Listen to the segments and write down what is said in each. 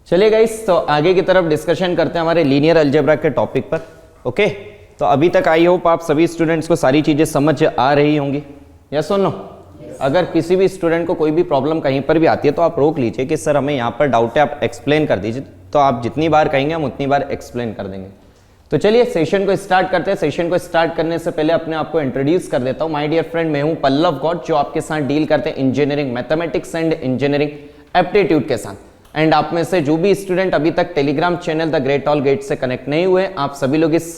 चलिए गाइस, तो आगे की तरफ डिस्कशन करते हैं हमारे लीनियर अलजेब्रा के टॉपिक पर। ओके, तो अभी तक आई होप आप सभी स्टूडेंट्स को सारी चीजें समझ आ रही होंगी, यस और नो? अगर किसी भी स्टूडेंट को कोई भी प्रॉब्लम कहीं पर भी आती है तो आप रोक लीजिए कि सर हमें यहाँ पर डाउट है, आप एक्सप्लेन कर दीजिए। तो आप जितनी बार कहेंगे हम उतनी बार एक्सप्लेन कर देंगे। तो चलिए सेशन को स्टार्ट करते हैं। सेशन को स्टार्ट करने से पहले अपने आप को इंट्रोड्यूस कर देता हूँ। माय डियर फ्रेंड, मैं हूँ पल्लव गौड़, जो आपके साथ डील करते हैं engineering mathematics and engineering aptitude के साथ। एंड आप में से जो भी स्टूडेंट अभी तक Telegram channel the great all get से कनेक्ट नहीं हुए, आप सभी लोग इस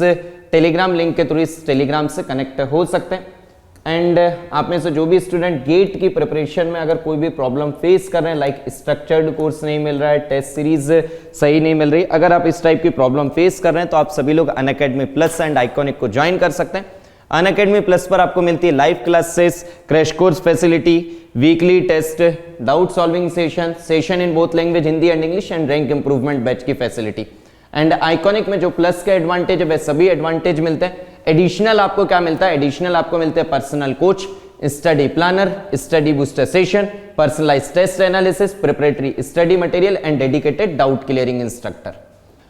टेलीग्राम लिंक के थ्रू इस टेलीग्राम से कनेक्ट हो सकते हैं। एंड आप में से जो भी स्टूडेंट गेट की प्रिपरेशन में अगर कोई भी प्रॉब्लम फेस कर रहे हैं, लाइक स्ट्रक्चर्ड कोर्स नहीं मिल रहा है, टेस्ट सीरीज सही नहीं मिल रही, अगर आप इस टाइप की प्रॉब्लम फेस कर रहे हैं तो आप सभी लोग अनअकैडमी प्लस एंड आइकॉनिक को ज्वाइन कर सकते हैं। अनअकैडमी प्लस पर आपको मिलती है live classes, crash course facility, weekly test, doubt solving session in both language Hindi and English, and rank improvement batch की फैसिलिटी। एंड आइकॉनिक में जो प्लस के एडवांटेज है वे सभी एडवांटेज मिलते हैं। एडिशनल आपको क्या मिलता है? एडिशनल आपको मिलते हैं personal coach, study planner, study booster session, personalised test analysis, preparatory study material and dedicated doubt clearing instructor.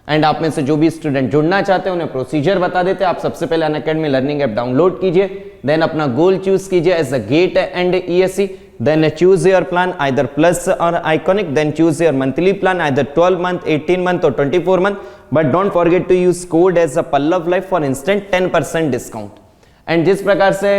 And आप में से जो भी स्टूडेंट जुड़ना चाहते हैं उन्हें प्रोसीजर बता देते हैं। आप सबसे पहले अनअकैडमी लर्निंग ऐप डाउनलोड कीजिए, देन अपना गोल चूज कीजिए as a GATE and ESE, then choose your plan either plus or iconic, then choose your monthly plan either 12 month, 18 month or 24 month, but don't forget to use code as a Pallav Life for instant 10% discount। and जिस प्रकार से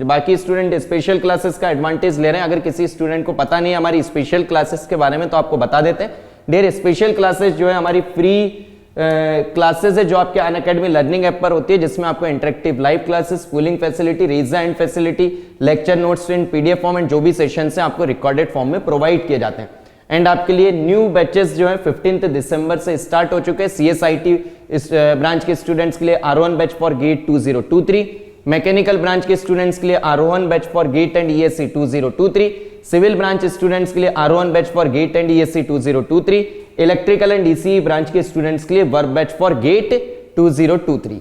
बाकी student special classes का advantage ले रहे हैं, अगर किसी स्टूडेंट को पता नहीं है हमारी स्पेशल क्लासेस के बारे में तो आपको बता देते हैं। डेयर स्पेशल क्लासेस जो है हमारी फ्री क्लासेस है जो आपके अनअकैडमी लर्निंग ऐप पर होती है, जिसमें आपको interactive live classes, schooling facility, raise and facility, lecture notes in PDF form and जो भी सेशन है आपको रिकॉर्डेड फॉर्म में प्रोवाइड किए जाते हैं। एंड आपके लिए न्यू बैचेस जो है 15 दिसंबर से स्टार्ट हो चुके हैं। सीएसआईटी ब्रांच के स्टूडेंट्स के लिए Aarohan batch for GATE 2023, mechanical branch के स्टूडेंट्स के लिए Aarohan batch for GATE and ESC 2023, civil branch students के लिए Aarohan batch for GATE and ESC 2023, electrical and DC branch के स्टूडेंट्स के लिए वर्क बैच फॉर गेट 2023।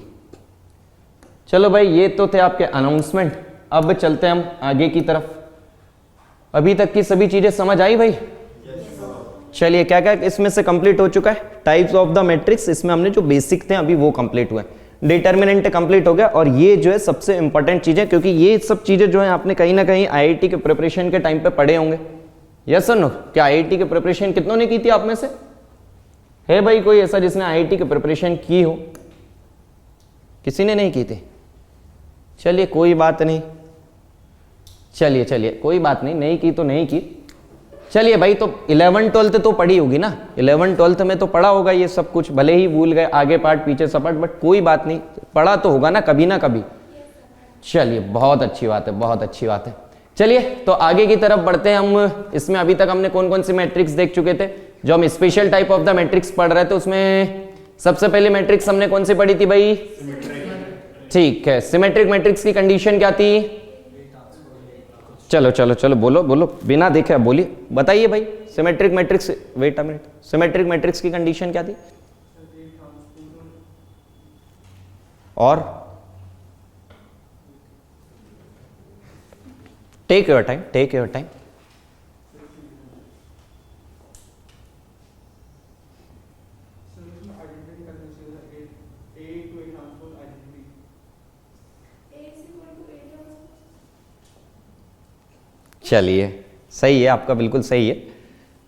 चलो भाई, ये तो थे आपके अनाउंसमेंट। अब चलते हैं हम आगे की तरफ। अभी तक की सभी चीजें समझ आई भाई? चलिए, क्या क्या इसमें से कंप्लीट हो चुका है? टाइप्स ऑफ द मैट्रिक्स, इसमें हमने जो बेसिक थे अभी वो कंप्लीट हुए। डिटर्मिनेंट कंप्लीट हो गया, और ये जो है सबसे इंपॉर्टेंट चीज है, क्योंकि ये सब चीजें जो है आपने कहीं ना कहीं आईआईटी के प्रिपरेशन के टाइम पे पढ़े होंगे। यस और नो? क्या आईआईटी की प्रिपरेशन कितनों ने की थी आप में से? है भाई कोई ऐसा जिसने आईआईटी की प्रिपरेशन की हो? किसी ने नहीं की थी? चलिए कोई बात नहीं, चलिए कोई बात नहीं, नहीं की तो नहीं की। चलिए भाई, तो 11 12 तो पढ़ी होगी ना? 11 12 में तो पढ़ा होगा ये सब कुछ, भले ही भूल गए आगे पार्ट पीछे सपाट, बट कोई बात नहीं, पढ़ा तो होगा ना कभी। चलिए, बहुत अच्छी बात है, बहुत अच्छी बात है। चलिए, तो आगे की तरफ बढ़ते हैं हम। इसमें अभी तक हमने कौन कौन सी मैट्रिक्स देख चुके थे? जो हम special type of the matrix पढ़ रहे थे उसमें सबसे पहले मैट्रिक्स हमने कौन सी पढ़ी थी भाई? ठीक है, सिमेट्रिक मैट्रिक्स की कंडीशन क्या थी? चलो बोलो, बिना देखे बोलिए, बताइए भाई। Symmetric matrix, wait a minute, symmetric matrix की कंडीशन क्या थी? और टेक योर टाइम। चलिए, सही है आपका, बिल्कुल सही है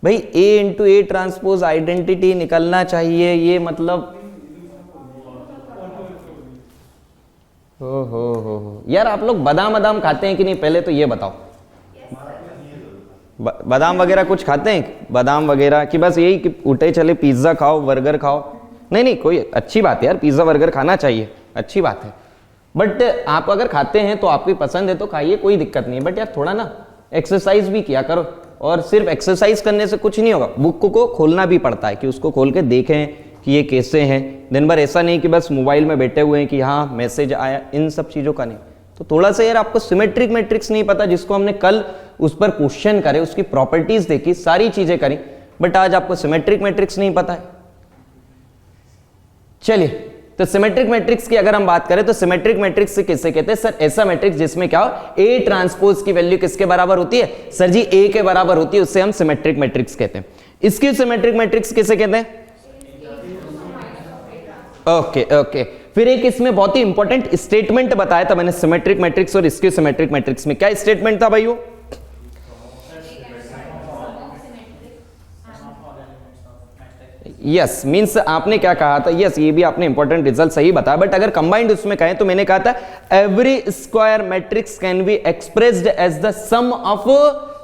भाई। A into A transpose identity निकलना चाहिए, ये मतलब हो यार, आप लोग बादाम खाते हैं कि नहीं? पहले तो ये बताओ, बादाम वगैरह कुछ खाते हैं? बादाम वगैरह कि बस यही कि उठे चले पिज्जा खाओ, बर्गर खाओ? नहीं, कोई अच्छी बात है यार, पिज्जा बर्गर खाना चाहिए, अच्छी बात है। बट आप अगर खाते हैं तो आपकी पसंद है तो खाइए, कोई दिक्कत नहीं है। बट यार थोड़ा ना एक्सरसाइज भी किया करो, और सिर्फ एक्सरसाइज करने से कुछ नहीं होगा, बुक को खोलना भी पड़ता है कि उसको खोल के देखें कि ये कैसे हैं। दिन भर ऐसा नहीं कि बस मोबाइल में बैठे हुए हैं कि हाँ मैसेज आया, इन सब चीज़ों का नहीं। तो थोड़ा सा यार आपको सिमेट्रिक मैट्रिक्स नहीं पता, जिसको हमने कल उस पर क्वेश्चन करे, उसकी प्रॉपर्टीज देखी, सारी चीजें करी, बट आज आपको सिमेट्रिक मैट्रिक्स नहीं पता है। चलिए, तो सिमेट्रिक मैट्रिक्स की अगर हम बात करें तो सिमेट्रिक मैट्रिक्स से किससे कहते हैं? सर ऐसा मैट्रिक्स जिसमें क्या हो, ए ट्रांसपोज की वैल्यू किसके बराबर होती है? सर जी ए के बराबर होती है, उससे हम सिमेट्रिक मैट्रिक्स कहते हैं। स्क्यू सिमेट्रिक मैट्रिक्स किसे कहते हैं? ओके ओके, फिर एक इसमें बहुत ही इंपॉर्टेंट स्टेटमेंट बताया था मैंने सिमेट्रिक मैट्रिक्स और स्क्यू सिमेट्रिक मैट्रिक्स में। क्या स्टेटमेंट था भाई वो? यस मींस आपने क्या कहा था? यस ये भी आपने इंपॉर्टेंट रिजल्ट सही बताया, बट अगर कंबाइंड उसमें कहें तो मैंने कहा था every square matrix can be expressed as the sum of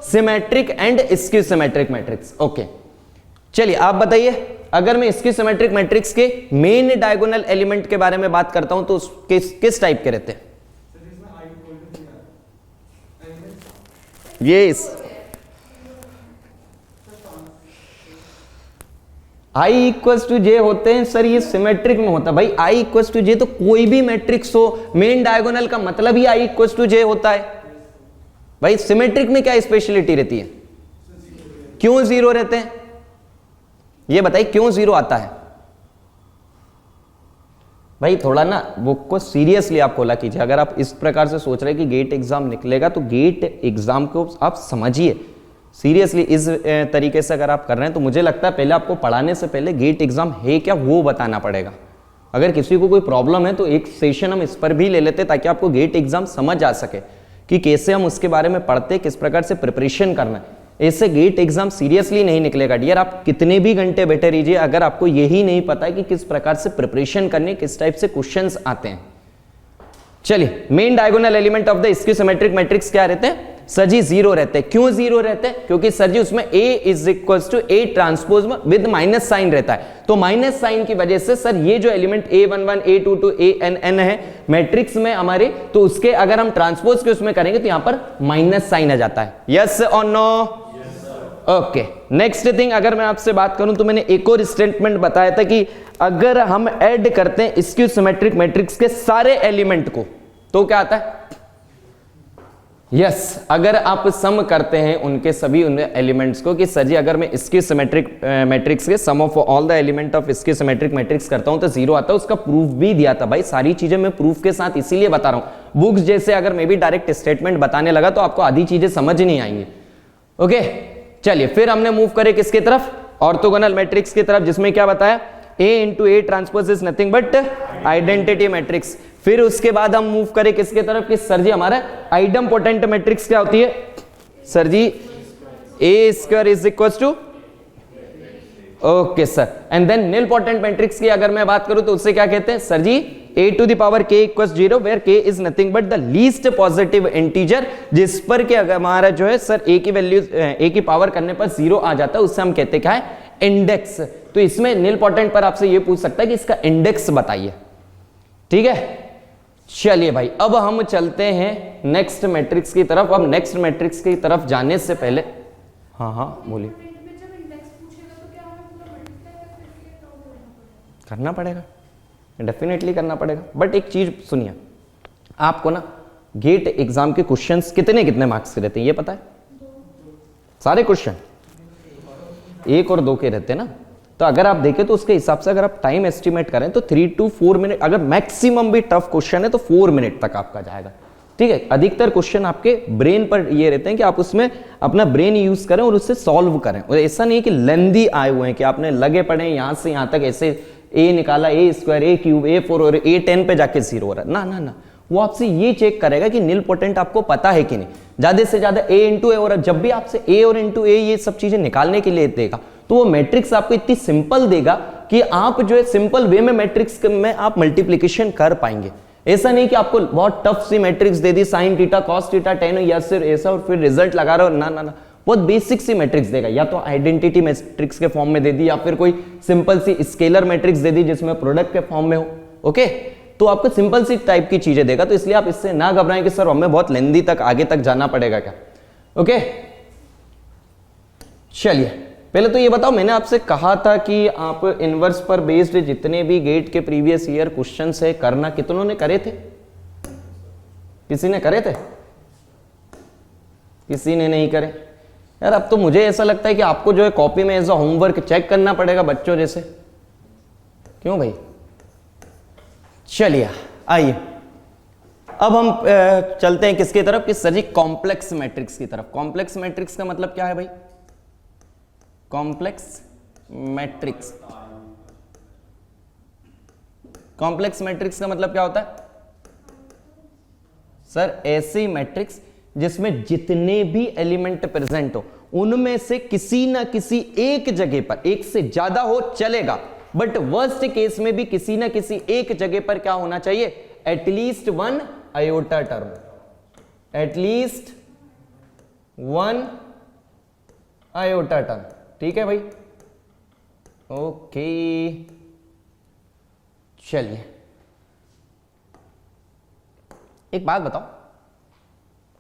symmetric and skew symmetric matrix. Okay चलिए आप बताइए, अगर मैं स्क्यू सिमेट्रिक मैट्रिक्स के मेन डायगोनल एलिमेंट के बारे में बात करता हूं तो किस टाइप के रहते हैं? ये I इक्वल्स टू जे होते हैं सर, ये सिमेट्रिक में होता है भाई। I इक्वल्स टू जे तो कोई भी मैट्रिक्स हो, मेन डायगोनल का मतलब ही I इक्वल्स टू जे होता है भाई। सिमेट्रिक में क्या स्पेशलिटी रहती है? क्यों जीरो रहते हैं ये बताइए, क्यों जीरो आता है भाई? थोड़ा ना बुक को सीरियसली आप खोला कीजिए। अगर आप इस प्रकार से सोच रहे हैं कि गेट एग्जाम निकलेगा तो गेट एग्जाम को आप समझिए सीरियसली। इस तरीके से अगर आप कर रहे हैं तो मुझे लगता है पहले आपको पढ़ाने से पहले गेट एग्जाम है क्या वो बताना पड़ेगा। अगर किसी को कोई प्रॉब्लम है तो एक सेशन हम इस पर भी ले लेते ताकि आपको गेट एग्जाम समझ आ सके कि कैसे हम उसके बारे में पढ़ते, किस प्रकार से प्रिपरेशन करना है। ऐसे गेट एग्जाम सीरियसली नहीं निकलेगा डियर। आप कितने भी घंटे बैठे रहिए, अगर आपको यही नहीं पता है कि किस प्रकार से प्रिपरेशन करनी, किस टाइप से क्वेश्चंस आते हैं। चलिए main diagonal element of the skew symmetric matrix क्या रहते हैं? सर जी जीरो रहते हैं। क्यों जीरो रहते हैं? क्योंकि सर जी उसमें A is equals to A transpose with minus sign रहता है। तो माइनस साइन की वजह से सर ये जो एलिमेंट A11 A22 ANN है मैट्रिक्स में हमारे, तो उसके अगर हम ट्रांसपोज के उसमें करेंगे तो यहां पर माइनस साइन आ जाता है। यस और नो? ओके नेक्स्ट थिंग, अगर मैं आपसे बात करूं तो मैंने एक और स्टेटमेंट बताया था कि अगर हम ऐड करते हैं स्क्यू सिमेट्रिक मैट्रिक्स के सारे एलिमेंट को तो क्या आता है? यस अगर आप सम करते हैं उनके सभी उन एलिमेंट्स को, कि सर जी अगर मैं स्क्यू सिमेट्रिक मैट्रिक्स के sum of all the element of skew symmetric matrix करता हूं तो जीरो आता है। उसका प्रूफ भी दिया था भाई। सारी चीजें मैं प्रूफ के साथ इसीलिए बता रहा हूं। बुक्स जैसे अगर मैं भी डायरेक्ट स्टेटमेंट बताने लगा तो आपको आधी चीजें समझ नहीं आएंगी। ओके चलिए फिर हमने मूव करे किसकी तरफ? ऑर्थोगोनल मैट्रिक्स की तरफ, जिसमें क्या बताया? A into A transpose is nothing but identity matrix. फिर उसके बाद हम मूव करें किसके तरफ? कि सर जी हमारा आइडम पोटेंट मैट्रिक्स क्या होती है? Sir ji A square is equal to, okay sir, and then nilpotent matrix की अगर मैं बात करूं तो उससे क्या कहते हैं? Sir ji A to the power k equals 0 where k is nothing but the least positive integer, जिस पर कि अगर हमारा जो है सर a की वैल्यू a की पावर करने पर 0 आ जाता है, उससे हम कहते हैं क्या है? इंडेक्स। तो इसमें निल पोटेंट पर आपसे ये पूछ सकता है कि इसका इंडेक्स बताइए। ठीक है चलिए भाई अब हम चलते हैं नेक्स्ट मैट्रिक्स की तरफ। अब नेक्स्ट मैट्रिक्स की तरफ जाने से पहले, हाँ हाँ बोलिए। करना पड़ेगा, डेफिनेटली करना पड़ेगा, बट एक चीज सुनिए, आपको ना गेट एग्जाम के क्वेश्चंस कितने कितने मार्क्स के रहते हैं ये पता है? सारे क्वेश्चन 1 और 2 के रहते हैं ना। तो अगर आप देखें तो उसके हिसाब से अगर आप टाइम एस्टिमेट करें तो 3 to 4 मिनट, अगर मैक्सिमम भी टफ क्वेश्चन है तो 4 मिनट तक आपका जाएगा। ठीक है, अधिकतर क्वेश्चन आपके ब्रेन पर ये रहते हैं कि आप उसमें अपना ब्रेन यूज करें और उससे सॉल्व करें। और ऐसा नहीं कि लेंदी आए हुए हैं कि आपने लगे पड़े यहां से यहां तक ऐसे a निकाला, a square, a cube, a4 और a10 पे जाके 0 हो रहा है। ना ना ना, वो आपसे ये चेक करेगा कि निल पोटेंट आपको पता है कि नहीं। ज्यादा से ज्यादा a इंटू ए, और जब भी आपसे a और इंटू ए ये सब चीजें निकालने के लिए देगा तो वो मैट्रिक्स आपको इतनी सिंपल देगा कि आप जो है सिंपल वे में मैट्रिक्स में आप मल्टीप्लीकेशन कर पाएंगे। ऐसा नहीं कि आपको बहुत टफ सी मैट्रिक्स दे दी, sine theta cos theta tan या सिर्फ ऐसा और फिर रिजल्ट लगा रहे हो। ना ना ना, बहुत बेसिक सी मैट्रिक्स देगा। या तो आइडेंटिटी मैट्रिक्स के फॉर्म में दे दी या फिर कोई सिंपल सी स्केलर मैट्रिक्स दे दी जिसमें प्रोडक्ट के फॉर्म में हो। ओके, तो आपको सिंपल सी टाइप की चीजें देगा। तो इसलिए आप इससे ना घबराएं कि सर हमें बहुत लेंदी तक आगे तक जाना पड़ेगा क्या। ओके चलिए पहले तो ये बताओ, मैंने आपसे कहा था कि आप इनवर्स पर बेस्ड जितने भी गेट के प्रीवियस ईयर क्वेश्चन है करना, कितनों ने करे थे? किसी ने करे थे? किसी ने नहीं करे? यार अब तो मुझे ऐसा लगता है कि आपको जो है कॉपी में एज अ होमवर्क चेक करना पड़ेगा बच्चों जैसे। क्यों भाई? चलिए आइए अब हम चलते हैं किसकी तरफ? कि सर जी कॉम्प्लेक्स मैट्रिक्स की तरफ। कॉम्प्लेक्स मैट्रिक्स का मतलब क्या है भाई? Complex matrix. कॉम्प्लेक्स मैट्रिक्स का मतलब क्या होता है सर? ऐसी मैट्रिक्स जिसमें जितने भी एलिमेंट प्रेजेंट हो उनमें से किसी ना किसी एक जगह पर, एक से ज्यादा हो चलेगा, बट वर्स्ट केस में भी किसी ना किसी एक जगह पर क्या होना चाहिए? At least one iota term, at least one iota term. ठीक है भाई, ओके। चलिए एक बात बताओ,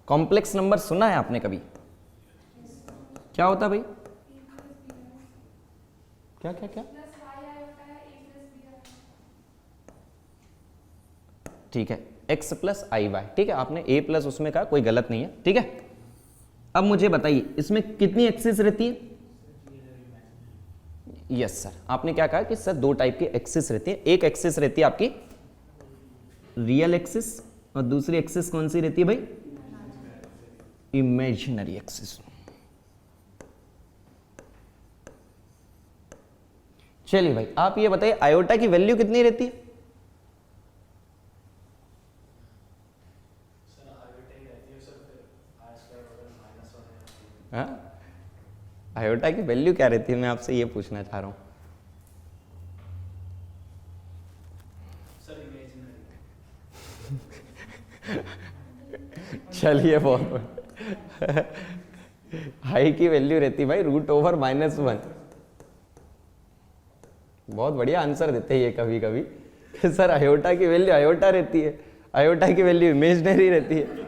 कॉम्प्लेक्स नंबर सुना है आपने कभी? क्या होता है भाई? क्या क्या क्या? ठीक है, x प्लस आई वाई। ठीक है, आपने a प्लस उसमें कहा, कोई गलत नहीं है। ठीक है, अब मुझे बताइए इसमें कितनी एक्सिस रहती है? यस सर, आपने क्या कहा कि सर दो टाइप की एक्सिस रहती है। एक एक्सिस रहती है आपकी रियल एक्सिस और दूसरी एक्सिस कौन सी रहती है भाई? Imaginary axis. चलिए भाई आप ये बताइए आयोटा की वैल्यू कितनी रहती है? हाँ, आयोटा की वैल्यू क्या रहती है, मैं आपसे ये पूछना चाह रहा हूं। चलिए बहुत हाई की वैल्यू रहती है भाई √/-1। बहुत बढ़िया आंसर देते हैं ये कभी कभी कि सर आयोटा की वैल्यू आयोटा रहती है, आयोटा की वैल्यू इमेजिनरी रहती है।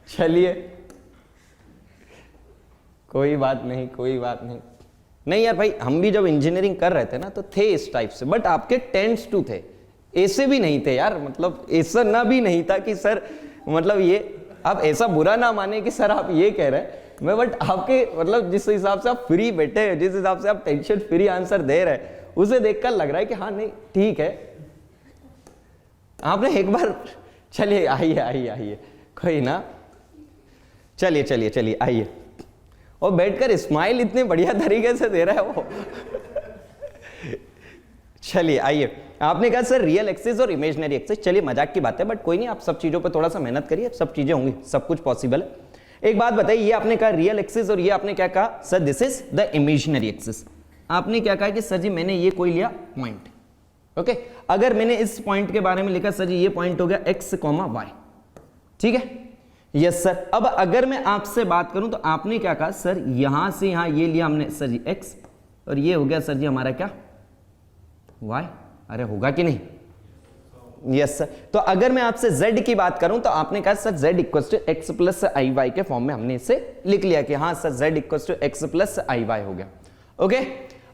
चलिए कोई बात नहीं, कोई बात नहीं। नहीं यार भाई, हम भी जब इंजीनियरिंग कर रहे थे ना तो थे इस टाइप से, बट आपके टेंस टू थे, ऐसे भी नहीं थे यार। मतलब ऐसा ना भी नहीं था कि सर, मतलब ये आप ऐसा बुरा ना माने कि सर आप ये कह रहे हैं मैं, बट आपके मतलब जिस हिसाब से आप फ्री बैठे हैं, जिस हिसाब से आप टेंशन फ्री आंसर दे रहे हैं, उसे देखकर लग रहा है कि हाँ नहीं ठीक है। आपने एक बार, चलिए आइए आइए आइए, कोई ना, चलिए चलिए चलिए आइए। और बैठकर स्माइल इतने बढ़िया तरीके से दे रहा है वो। चलिए आइए, आपने कहा सर रियल एक्सिस और इमेजिनरी एक्सिस। चलिए मजाक की बात है, बट कोई नहीं, आप सब चीजों पे थोड़ा सा मेहनत करिए, सब चीजें होंगी, सब कुछ पॉसिबल है। एक बात बताइए, ये आपने कहा रियल एक्सिस और ये आपने क्या कहा sir this is the imaginary axis. आपने क्या कहा कि सर जी मैंने ये कोई लिया पॉइंट, ओके। अगर मैंने इस पॉइंट के बारे में लिखा सर जी ये पॉइंट हो गया x, y, ठीक है, यस सर। अब अगर मैं आपसे बात करूं तो आपने क्या कहा सर यहां से यहां ये लिया हमने सर जी x और ये हो गया सर जी हमारा क्या y। अरे होगा कि नहीं? Yes sir. तो अगर मैं आपसे z की बात करूं तो आपने कहा सर z = x + iy के फॉर्म में हमने इसे लिख लिया कि हाँ सर z = x + iy हो गया, ओके।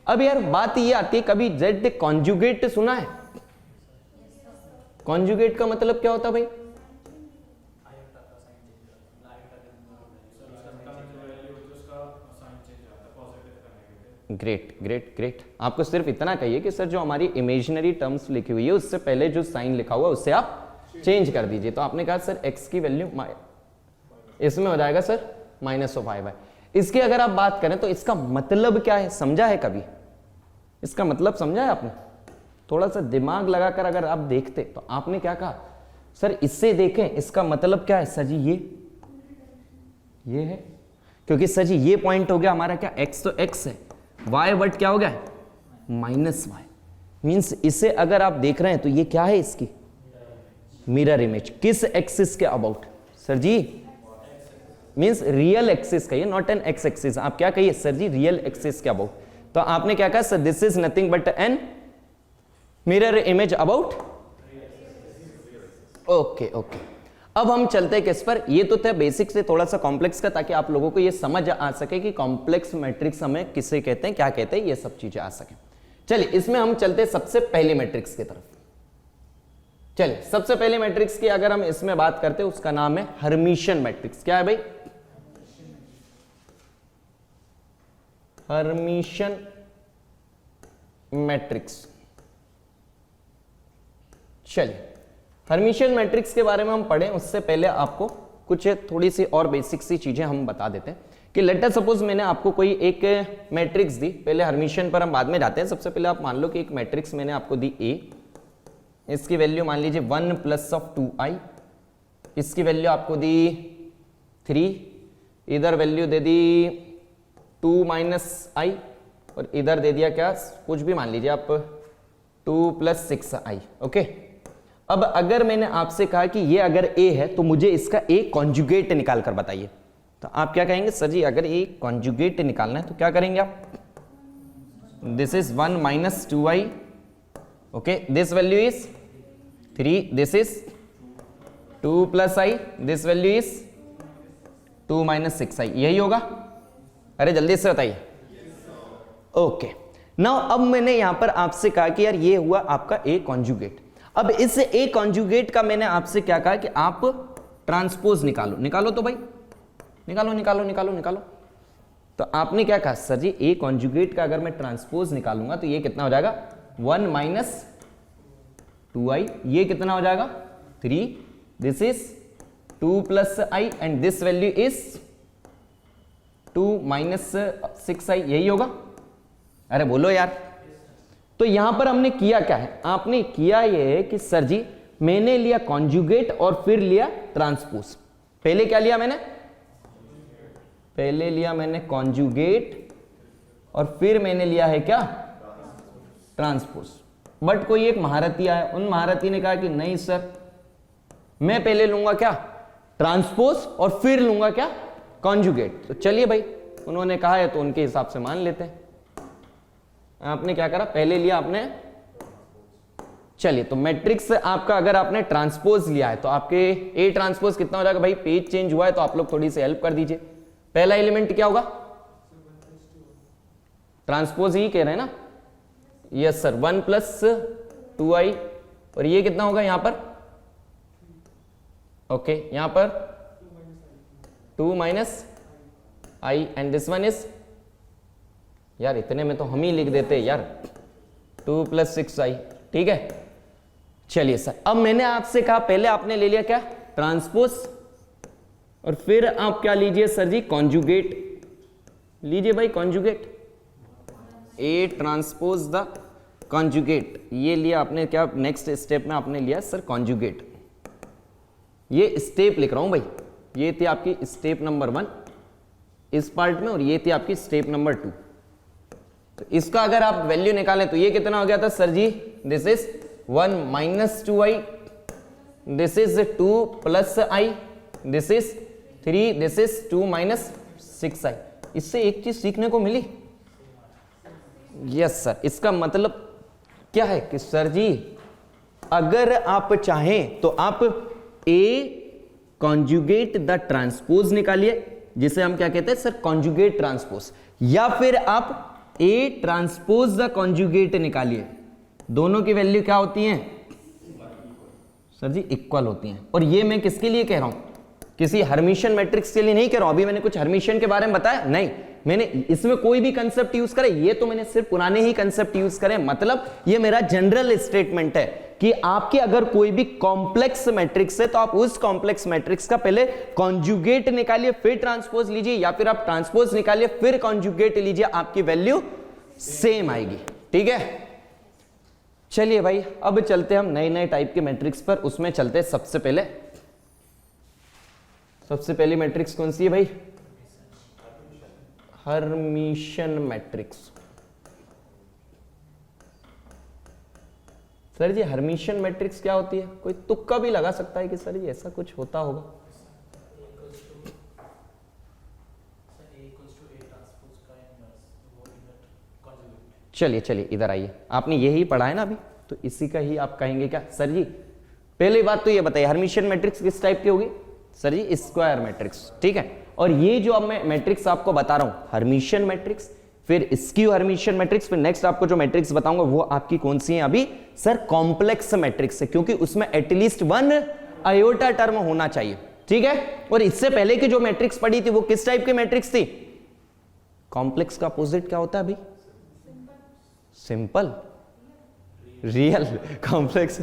अब यार बात ये आती है, कभी z कॉन्जुगेट सुना है? कॉन्जुगेट का मतलब क्या होता है भाई? Great great great. आपको सिर्फ इतना कहिए कि सर जो हमारी इमेजिनरी टर्म्स लिखी हुई है उससे पहले जो साइन लिखा हुआ है उससे आप चेंज कर दीजिए। तो आपने कहा सर x की वैल्यू इसमें हो जाएगा सर -5/। इसकी अगर आप बात करें तो इसका मतलब क्या है, समझा है कभी? इसका मतलब समझा है आपने? थोड़ा सा दिमाग लगाकर अगर आप देखते तो आपने क्या कहा सर इससे देखें इसका मतलब क्या है सर जी ये है, क्योंकि सर जी ये पॉइंट हो गया हमारा क्या x, तो x है, y बट क्या हो गया -y। मींस इसे अगर आप देख रहे हैं तो ये क्या है इसकी मिरर इमेज। किस एक्सिस के about sir ji? Means real axis कहिए, नॉट एन एक्स एक्सिस। आप क्या कहिए सर जी रियल एक्सिस के अबाउट। तो आपने क्या कहा sir this is nothing but an mirror image about, okay okay. अब हम चलते हैं किस पर, ये तो था बेसिक से थोड़ा सा कॉम्प्लेक्स का, ताकि आप लोगों को ये समझ आ सके कि कॉम्प्लेक्स मैट्रिक्स हमें किसे कहते हैं, क्या कहते हैं, ये सब चीजें आ सके। चलिए इसमें हम चलते हैं सबसे पहले मैट्रिक्स की तरफ। चलिए सबसे पहले मैट्रिक्स की अगर हम इसमें बात करते हैं उसका नाम है हर्मिशियन मैट्रिक्स। क्या है भाई? Hermitian matrix. चलिए हर्मिशियन मैट्रिक्स के बारे में हम पढ़ें उससे पहले आपको कुछ थोड़ी सी और बेसिक सी चीजें हम बता देते हैं कि लेट अस सपोज मैंने आपको कोई एक मैट्रिक्स दी, पहले हर्मिशियन पर हम बाद में जाते हैं। सबसे पहले आप मान लो कि एक मैट्रिक्स मैंने आपको दी A, इसकी वैल्यू मान लीजिए 1 प्लस ऑफ 2i, इसकी वैल्यू आपको दी 3, इधर value they the 2 minus i, और इधर दे दिया क्या, कुछ भी मान लीजिए आप 2 प्लस 6i। ओके, अब अगर मैंने आपसे कहा कि ये अगर a है तो मुझे इसका a कॉन्जुगेट निकाल कर बताइए, तो आप क्या कहेंगे, सर जी अगर a कॉन्जुगेट निकालना है तो क्या करेंगे आप, this is 1 minus 2i, okay, this value is 3, this is 2 plus i, this value is 2 minus 6i, यही होगा। अरे जल्दी से बताइए। ओके, नाउ अब मैंने यहां पर आपसे कहा कि यार ये हुआ आपका a कॉन्जुगेट। अब इस a कॉन्जुगेट का मैंने आपसे क्या कहा कि आप ट्रांसपोज निकालो, निकालो तो भाई, निकालो निकालो निकालो निकालो। तो आपने क्या कहा, सर जी a कॉन्जुगेट का अगर मैं ट्रांसपोज निकालूंगा तो ये कितना हो जाएगा, 1 माइनस 2i, ये कितना हो जाएगा 3, this is 2 plus i and this value is 2 minus 6i, यही होगा। अरे बोलो यार। तो यहां पर हमने किया क्या है, आपने किया ये है कि सर जी मैंने लिया कॉन्जुगेट और फिर लिया ट्रांसपोज। पहले क्या लिया मैंने, पहले लिया मैंने कॉन्जुगेट और फिर मैंने लिया है क्या, ट्रांसपोज। बट कोई एक महारथी आया, उन महारथी ने कहा कि नहीं सर, मैं पहले लूंगा क्या, ट्रांसपोज और फिर लूंगा क्या, कॉन्जुगेट। तो चलिए भाई, उन्होंने कहा है तो उनके हिसाब से मान लेते हैं। आपने क्या करा, पहले लिया आपने, चलिए तो मैट्रिक्स आपका अगर आपने ट्रांसपोज लिया है तो आपके ए ट्रांसपोज कितना हो जाएगा भाई, पेज चेंज हुआ है तो आप लोग थोड़ी सी हेल्प कर दीजिए। पहला एलिमेंट क्या होगा, ट्रांसपोज ही कह रहे हैं ना, यस सर, 1 प्लस 2i, और ये कितना होगा यहां पर, ओके, यहां पर 2 minus i and this one is, यार इतने में तो हम ही लिख देते यार, 2 प्लस 6i, ठीक है। चलिए सर, अब मैंने आपसे कहा पहले आपने ले लिया क्या, ट्रांसपोज, और फिर आप क्या लीजिए सर जी, कॉन्जुगेट लीजिए भाई, conjugate, A transpose the conjugate, ये लिया आपने क्या, नेक्स्ट स्टेप में आपने लिया सर कॉन्जुगेट। ये स्टेप लिख रहा हूं भाई, ये थी आपकी स्टेप नंबर 1 इस पार्ट में, और ये थी आपकी स्टेप नंबर 2। तो इसका अगर आप वैल्यू निकालें तो ये कितना हो गया था sir ji, this is 1 minus 2i, this is 2 plus i, this is 3, this is 2 minus 6i। इससे एक चीज सीखने को मिली, यस सर, इसका मतलब क्या है कि सर जी अगर आप चाहें तो आप a कॉन्जुगेट द ट्रांसपोज निकालिए, जिसे हम क्या कहते हैं सर, कॉन्जुगेट ट्रांसपोज, या फिर आप a ट्रांसपोज द कॉन्जुगेट निकालिए। दोनों की वैल्यू क्या होती है सर जी, इक्वल होती हैं। और ये मैं किसके लिए कह रहा हूं, किसी हर्मिशियन मैट्रिक्स के लिए नहीं कह रहा हूं। अभी मैंने कुछ हर्मिशियन के बारे में बताया नहीं, मैंने इसमें कोई भी कंसेप्ट यूज करे, ये तो मैंने सिर्फ पुराने ही कंसेप्ट यूज करे। मतलब ये मेरा जनरल स्टेटमेंट है कि आपके अगर कोई भी कॉम्प्लेक्स मैट्रिक्स है तो आप उस कॉम्प्लेक्स मैट्रिक्स का पहले कॉन्जुगेट निकालिए फिर ट्रांसपोज लीजिए, या फिर आप ट्रांसपोज निकालिए फिर कॉन्जुगेट लीजिए, आपकी वैल्यू सेम आएगी, ठीक है। चलिए भाई, अब चलते हम नए नए टाइप के मैट्रिक्स पर। उसमें चलते हैं सबसे पहली मैट्रिक्स कौन सी है भाई, Hermitian matrix. Sir ji Hermitian matrix क्या होती है, कोई तुक्का भी लगा सकता है कि सर जी ऐसा कुछ होता होगा। चलिए चलिए इधर आइए, आपने यही पढ़ा है ना अभी, तो इसी का ही आप कहेंगे क्या सर जी। पहली बात तो ये बताइए, हर्मिशियन मैट्रिक्स किस टाइप की होगी सर जी, स्क्वायर मैट्रिक्स, ठीक है। और ये जो अब मैं मैट्रिक्स आपको बता रहा हूं, हर्मिशियन मैट्रिक्स, फिर स्क्यू हर्मिशियन मैट्रिक्स, फिर नेक्स्ट आपको जो मैट्रिक्स बताऊंगा वो आपकी कौन सी है अभी सर, कॉम्प्लेक्स मैट्रिक्स है, क्योंकि उसमें एटलीस्ट 1 आयोटा टर्म होना चाहिए, ठीक है। और इससे पहले की जो मैट्रिक्स पढ़ी थी वो किस टाइप की मैट्रिक्स थी, कॉम्प्लेक्स का अपोजिट क्या होता है अभी, सिंपल, रियल, कॉम्प्लेक्स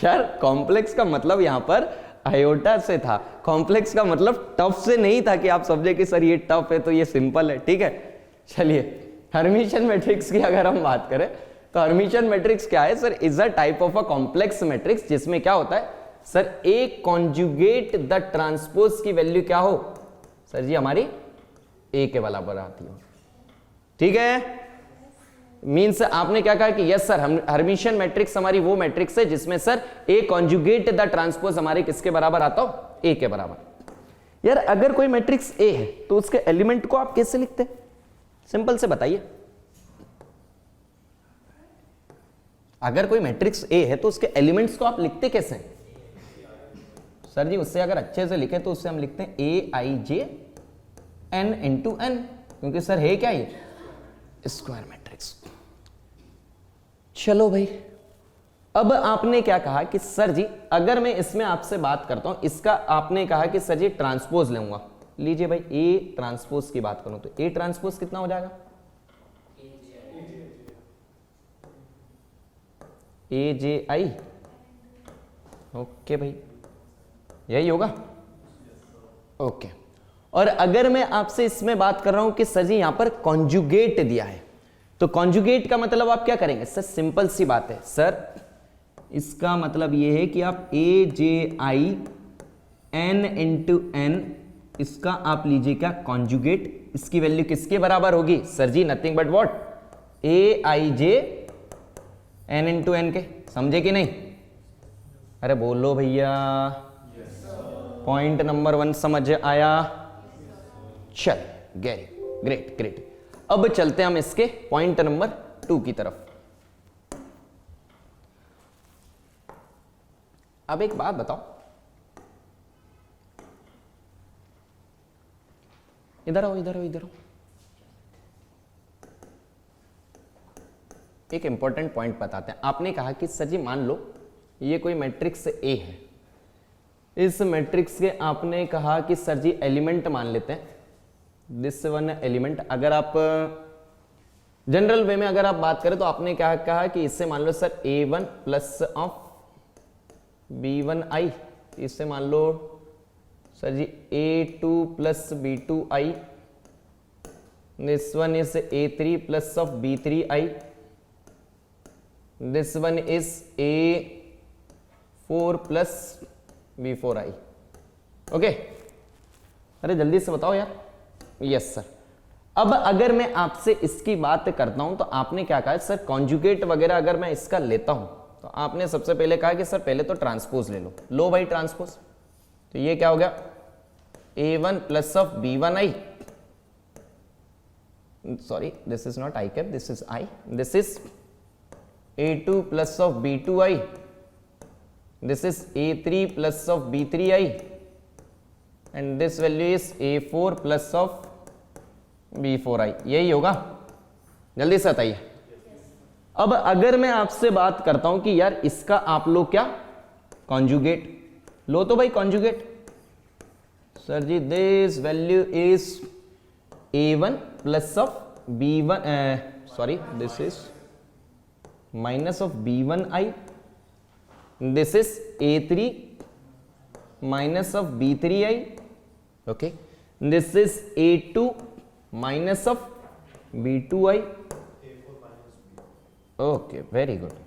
यार कॉम्प्लेक्स का मतलब यहां पर आयोटा से था। कॉम्प्लेक्स का मतलब टफ से नहीं था कि आप समझे कि सर ये टफ है तो ये सिंपल है, ठीक है। चलिए, हर्मिशियन मैट्रिक्स की अगर हम बात करें तो हर्मिशियन मैट्रिक्स क्या है sir? Is a type of a complex matrix जिसमें क्या होता है sir, A conjugate the transpose की वैल्यू क्या हो सर जी, हमारी ए के बराबर आती हो, ठीक है। मीन्स आपने क्या कहा कि यस सर, हर्मिशियन मैट्रिक्स हमारी वो मैट्रिक्स है जिसमें sir A conjugate the transpose हमारे किसके बराबर आता हो? ए के बराबर। यार अगर कोई मैट्रिक्स ए है तो उसके एलिमेंट को आप कैसे लिखते हैं? सिंपल से बताइए। अगर कोई मैट्रिक्स ए है तो उसके एलिमेंट्स को आप लिखते कैसे हैं? सर जी उससे अगर अच्छे से लिखे तो उससे हम लिखते हैं ए I J N into N, क्योंकि सर है क्या ये? Square matrix. चलो भाई, अब आपने क्या कहा कि सर जी अगर मैं इसमें आपसे बात करता हूं, इसका आपने कहा कि सर जी ट्रांसपोज लूंगा। लीजिए भाई, ए ट्रांसपोज की बात करूं तो ए ट्रांसपोज कितना हो जाएगा? ए जे आई। ओके भाई, यही होगा। ओके, और अगर मैं आपसे इसमें बात कर रहा हूं कि सर जी यहां पर कॉन्जुगेट दिया है, तो कॉन्जुगेट का मतलब आप क्या करेंगे सर? सिंपल सी बात है सर, इसका मतलब यह है कि आप ए जे आई एन इंटू एन, इसका आप लीजिए क्या? कॉन्जुगेट। इसकी वैल्यू किसके बराबर होगी sir ji? Nothing but what? A I J N into N के। समझे कि नहीं? अरे बोलो भैया, पॉइंट नंबर 1 समझ आया? चल, ग्रेट ग्रेट। अब चलते हैं हम इसके पॉइंट नंबर 2 की तरफ। अब एक बात बताओ, इधर आओ इधर आओ इधर आओ। एक इंपॉर्टेंट पॉइंट बताते हैं। आपने कहा कि सर जी मान लो ये कोई मैट्रिक्स ए है, इस मैट्रिक्स के आपने कहा कि सर जी एलिमेंट मान लेते हैं, दिस वन एलिमेंट। अगर आप जनरल वे में अगर आप बात करें तो आपने क्या कहा कि इससे मान लो sir a1 plus of b1i, इससे मान लो sir ji a2 plus b2i, this one is a3 plus of b3i, this one is a4 plus b4i। Okay, अरे जल्दी से बताओ यार। Yes sir. अब अगर मैं आपसे इसकी बात करता हूं तो आपने क्या कहा सर? कॉन्जुगेट वगैरह अगर मैं इसका लेता हूं तो आपने सबसे पहले कहा कि सर पहले तो ट्रांसपोज ले लो। लो भाई ट्रांसपोज, तो ये क्या हो गया? a1 plus of b1i, sorry this is not I cap, this is I, this is a2 plus of b2i, this is a3 plus of b3i, and this value is a4 plus of b4i। यही होगा? जल्दी से बताइए। अब अगर मैं आपसे बात करता हूं कि यार इसका आप लो क्या? कॉन्जुगेट लो। तो भाई conjugate sir ji this value is a1 plus of b1, sorry this is minus of b1i, this is a3 minus of b3i, okay, this is a2 minus of b2i, okay, very good।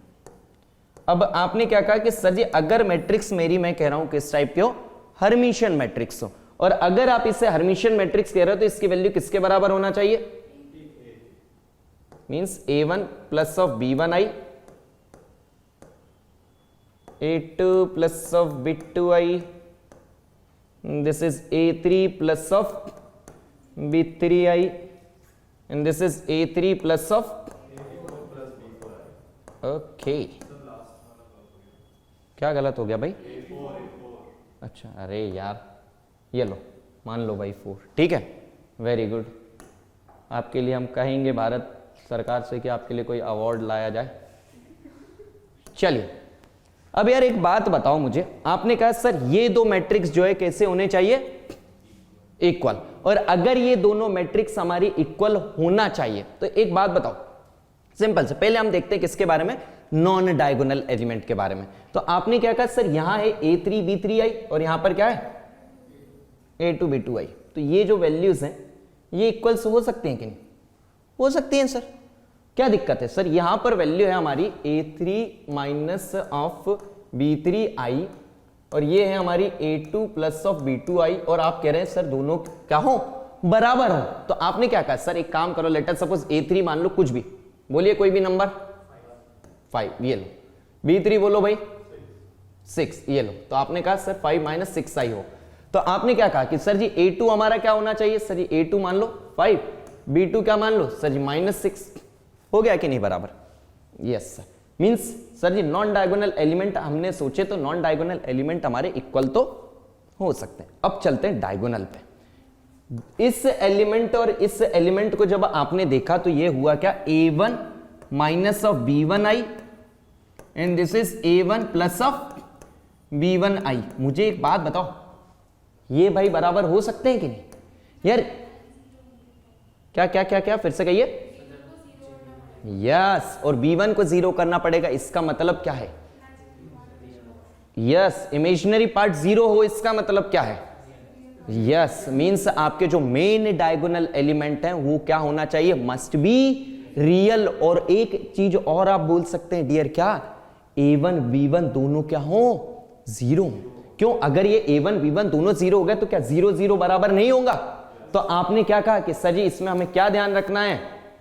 अब आपने क्या कहा कि sir जी अगर matrix मेरी मैं कह रहा हूं किस टाइप की हो? हर्मिशियन मैट्रिक्स हो, और अगर आप इसे हर्मिशियन मैट्रिक्स कह रहे हो तो इसकी वैल्यू किसके बराबर होना चाहिए? Means a1 plus of b1i, a2 plus of b2i, this is a3 plus of b3i, and this is a3 plus of okay। क्या गलत हो गया भाई? अच्छा, अरे यार ये लो, मान लो भाई 4, ठीक है, वेरी गुड। आपके लिए हम कहेंगे भारत सरकार से कि आपके लिए कोई अवार्ड लाया जाए। चलिए, अब यार एक बात बताओ मुझे, आपने कहा सर ये दो मैट्रिक्स जो है कैसे होने चाहिए? इक्वल। और अगर ये दोनों मैट्रिक्स हमारी इक्वल होना चाहिए तो एक बात बताओ, सिंपल से पहले हम देखते हैं किसके बारे में? नॉन डायगोनल एलिमेंट के बारे में। तो आपने क्या कहा सर, यहां है a3b3i और यहां पर क्या है a2b2i। तो ये जो वैल्यूज हैं ये इक्वल्स हो सकते हैं कि नहीं? हो सकती हैं सर। क्या दिक्कत है सर, यहां पर वैल्यू है हमारी a3 माइनस ऑफ b3i और ये है हमारी a2 प्लस ऑफ b2i और आप कह रहे हैं सर दोनों क्या हो, बराबर हो। तो आपने क्या कहा सर, एक काम करो, लेट अस सपोज a3 मान लो कुछ भी, बोलिए कोई भी नंबर 5, ये लो। b3 बोलो भाई 6, ये लो। तो आपने कहा सर 5 माइनस 6i हो। तो आपने क्या कहा कि सर जी a2 हमारा क्या होना चाहिए, सर जी a2 मान लो 5, b2 क्या मान लो सर जी -6। हो गया कि नहीं बराबर? Yes sir. मींस सर जी नॉन डायगोनल एलिमेंट हमने सोचे तो नॉन डायगोनल एलिमेंट हमारे इक्वल तो हो सकते हैं। अब चलते हैं डायगोनल पे। इस एलिमेंट और इस एलिमेंट को जब आपने देखा तो ये हुआ क्या, a1 minus of b1i and this is a1 plus of b1i। मुझे एक बात बताओ, ये भाई बराबर हो सकते हैं कि नहीं यार? क्या क्या क्या क्या, फिर से कहिए। यस, और b1 को 0 करना पड़ेगा, इसका मतलब क्या है? यस, इमेजिनरी पार्ट 0 हो, इसका मतलब क्या है? यस, मींस आपके जो मेन डायगोनल एलिमेंट हैं वो क्या होना चाहिए, मस्ट बी रियल। और एक चीज और आप बोल सकते हैं डियर, क्या a1 b1 दोनों क्या हो, 0। क्यों? अगर ये a1 b1 दोनों 0 हो गए तो क्या 0 0 बराबर नहीं होगा? तो आपने क्या कहा कि सर जी इसमें हमें क्या ध्यान रखना है,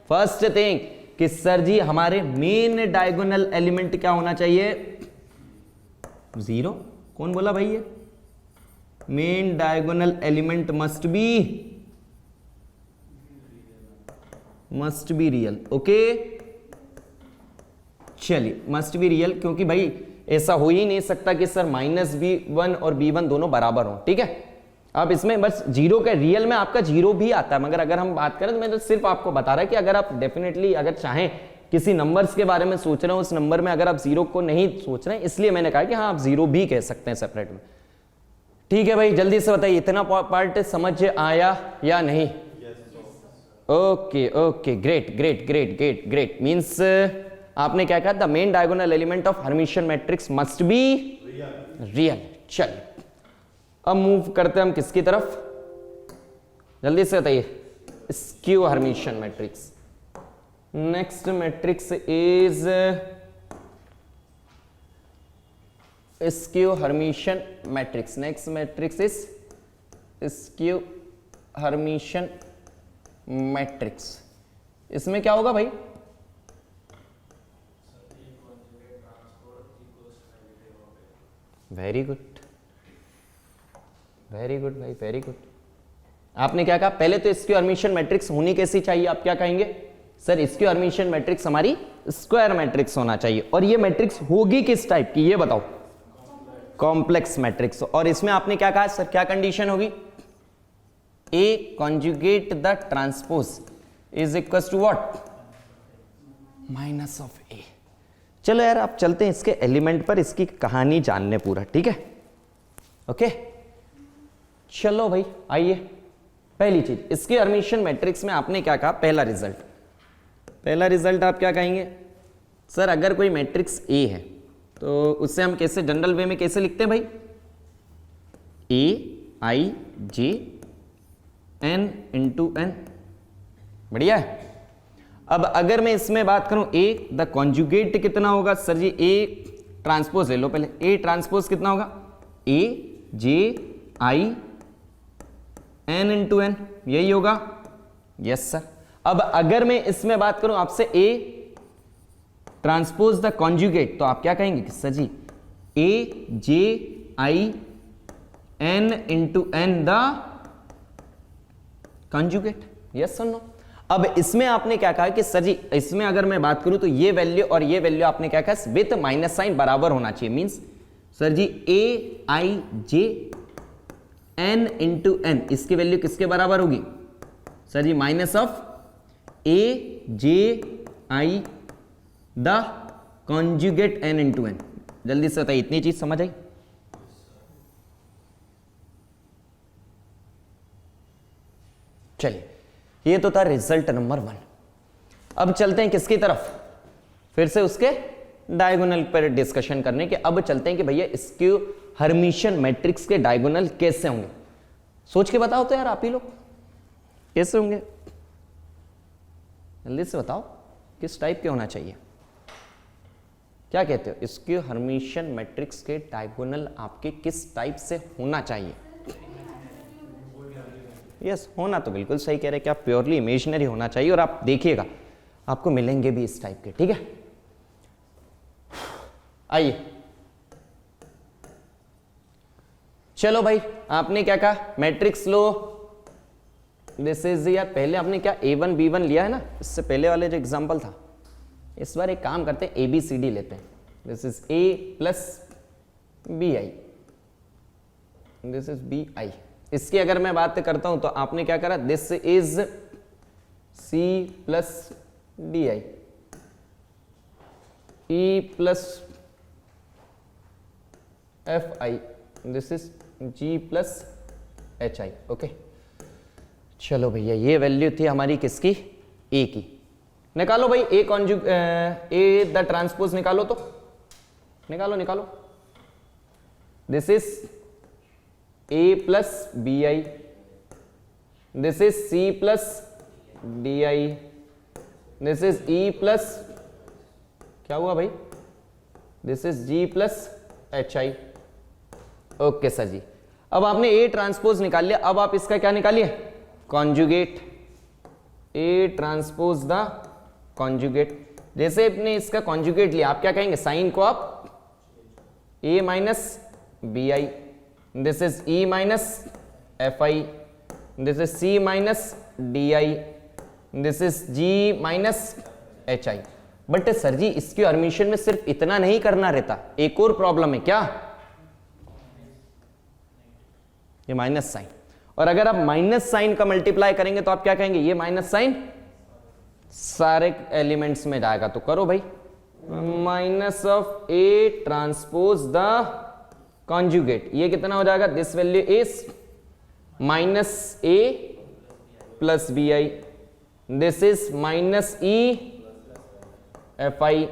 फर्स्ट थिंग कि सर जी हमारे मेन डायगोनल एलिमेंट क्या होना चाहिए, 0। कौन बोला भाई ये? Main diagonal element must be real. Okay चलिए, मस्ट बी रियल, क्योंकि भाई ऐसा हो ही नहीं सकता कि सर -b1 और b1 दोनों बराबर हो। ठीक है, अब इसमें बस 0 का रियल में आपका 0 भी आता है, मगर अगर हम बात करें तो मैं तो सिर्फ आपको बता रहा है कि अगर आप डेफिनेटली अगर चाहें किसी नंबर्स के बारे में सोच रहे हो, उस नंबर में अगर आप 0 को नहीं सोच रहे हैं, इसलिए मैंने कहा कि हाँ आप 0 भी कह सकते हैं सेपरेट में। ठीक है भाई, जल्दी से बताइए इतना पार्ट समझ आया या नहीं? Okay okay, great great great great great. Means आपने क्या कहा, the main diagonal element of Hermitian matrix must be real. चलिए अब मूव करते हैं हम किसकी तरफ, जल्दी से बताइए, skew hermitian matrix. Next matrix is skew hermitian matrix. Next matrix is skew hermitian matrix. इसमें क्या होगा भाई, वेरी गुड वेरी गुड भाई, वेरी गुड। आपने क्या कहा, पहले तो स्क्यू हर्मिशियन मैट्रिक्स होनी कैसी चाहिए, आप क्या कहेंगे सर? स्क्यू हर्मिशियन मैट्रिक्स हमारी स्क्वायर मैट्रिक्स होना चाहिए। और ये मैट्रिक्स होगी किस टाइप की, ये बताओ? Complex matrix. और इसमें आपने क्या कहा सर, क्या कंडीशन होगी? A conjugate the transpose is equal to what, minus of A. चलो यार आप चलते हैं इसके एलिमेंट पर, इसकी कहानी जानने पूरा। ठीक है, ओके चलो भाई आइए। पहली चीज, इसके हर्मिशियन मैट्रिक्स में आपने क्या कहा, पहला रिजल्ट आप क्या कहेंगे सर? अगर कोई मैट्रिक्स ए है तो उससे हम कैसे जनरल वे में कैसे लिखते हैं भाई, A I J N into N. बढ़िया है। अब अगर मैं इसमें बात करूं ए, द कॉन्जुगेट कितना होगा सर जी? ए ट्रांसपोज ले लो पहले, ए ट्रांसपोज कितना होगा, AJ I N into N, यही होगा। Yes sir. अब अगर मैं इसमें बात करूं आपसे ए ट्रांसपोज द कॉन्जुगेट, तो आप क्या कहेंगे कि sir ji AJ I N into N the conjugate. Yes sir no? अब इसमें आपने क्या कहा कि सर जी इसमें अगर मैं बात करूं तो ये वैल्यू और ये वैल्यू आपने क्या कहा, विथ माइनस साइन बराबर होना चाहिए। Means sir ji AIJ N into N, इसकी वैल्यू किसके बराबर होगी sir ji? Minus of AJ the conjugate n into N. जल्दी से बताइए, इतनी चीज समझ आई? चलिए, ये तो था रिजल्ट नंबर 1। अब चलते हैं किसकी तरफ, फिर से उसके डायगोनल पर डिस्कशन करने के। अब चलते हैं कि भैया स्क्यू हर्मिशियन मैट्रिक्स के डायगोनल कैसे होंगे। सोच के बताओ तो यार आप ही लोग कैसे होंगे, जल्दी से बताओ किस टाइप के होना चाहिए। क्या कहते हो, स्क्यू हर्मिशियन मैट्रिक्स के डायगोनल आपके किस टाइप से होना चाहिए? यस, होना तो बिल्कुल सही कह रहे हैं कि आप प्योरली इमेजिनरी होना चाहिए, और आप देखिएगा आपको मिलेंगे भी इस टाइप के। ठीक है, आइए चलो भाई, आपने क्या कहा, मैट्रिक्स लो, दिस इज यार पहले आपने क्या A1 B1 लिया है ना, इससे पहले वाले जो एग्जांपल था। इस बार एक काम करते हैं, ABCD लेते हैं। This is A plus BI, this is BI। इसकी अगर मैं बात करता हूं तो आपने क्या करा, this is C plus DI, E plus FI, this is G plus HI। Okay, चलो भैया ये वैल्यू थी हमारी किसकी, A की। निकालो भाई A conjugate A the transpose निकालो, तो निकालो। This is A plus BI, this is C plus DI, this is E plus क्या हुआ भाई, this is G plus HI। Okay sir ji, अब आपने A ट्रांसपोज निकाल लिया, अब आप इसका क्या निकालिए, conjugate, A transpose the conjugate. जैसे आपने इसका कॉन्जुगेट लिया, आप क्या कहेंगे, साइन को आप A minus BI, this is E minus FI, this is C minus DI, this is G minus HI। But sir ji इसकी हर्मिशियन में सिर्फ इतना नहीं करना रहता, एक और प्रॉब्लम है। क्या, ये माइनस साइन, और अगर आप माइनस साइन का मल्टीप्लाई करेंगे तो आप क्या कहेंगे, ये माइनस साइन सारे एलिमेंट्स में जाएगा। तो करो भाई, minus of A transpose the conjugate, ये कितना हो जाएगा, this value is minus A plus BI, this is minus E FI,